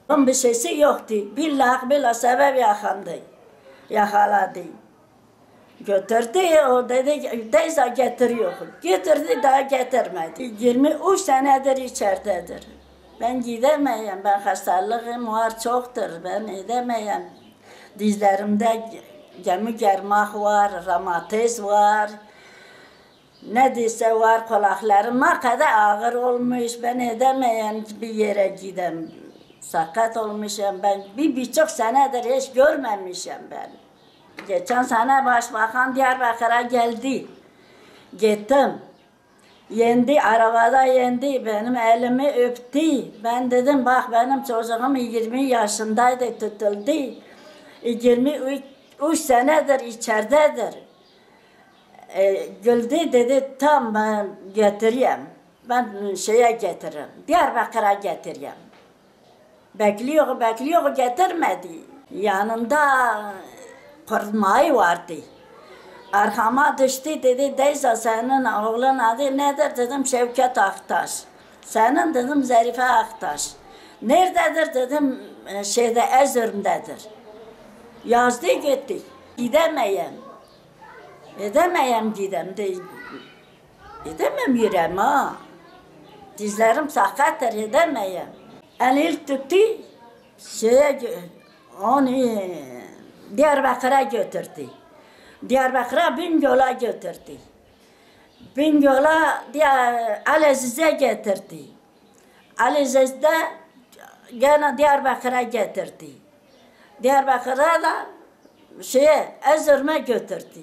Bir şeysi yoktu. Billah sebep yakaladı. Götürdü, o dedi, teyze getiriyor. Getirdi, daha getirmedi. 23 senedir içeridedir. Ben gidemeyim, ben hastalığım var çoktur, ben gidemeyim. Dizlerimde germak var, romatizm var. Ne diyse var, kulaklarıma kadar ağır olmuş, ben edemeyim bir yere gidem. Sakat olmuşum ben, 1,5 senedir hiç görmemişim ben. Geçen sene başbakan Diyarbakır'a geldi. Gittim. Yendi, arabada yendi, benim elimi öptü. Ben dedim bak benim çocuğum 20 yaşındaydı, tutuldu. 23 senedir içeridedir. Güldü dedi tam ben getireyim. Ben şeye getiririm, Diyarbakır'a getireyim. Bekliyor getirmedi. Yanında kurmayı vardı. Arkama düştü dedi, teyze senin oğlun adı nedir dedim, Şevket Aktaş. Senin dedim, Zarife Aktaş. Nerededir dedim, Erzurum'dadır. Yazdı gitti, gidemeyim. Edemeyim gidem, edemem yürem ha. Dizlerim sakattır, edemeyim. Elini tuttu, onu Diyarbakır'a götürdü. Diyarbakır'a Bingöl'e götürdü. Bingöl'e Aleziz'e getirdi. Aleziz'de gene Diyarbakır'a getirdi. Diyarbakır'a da Erzurum'a götürdü.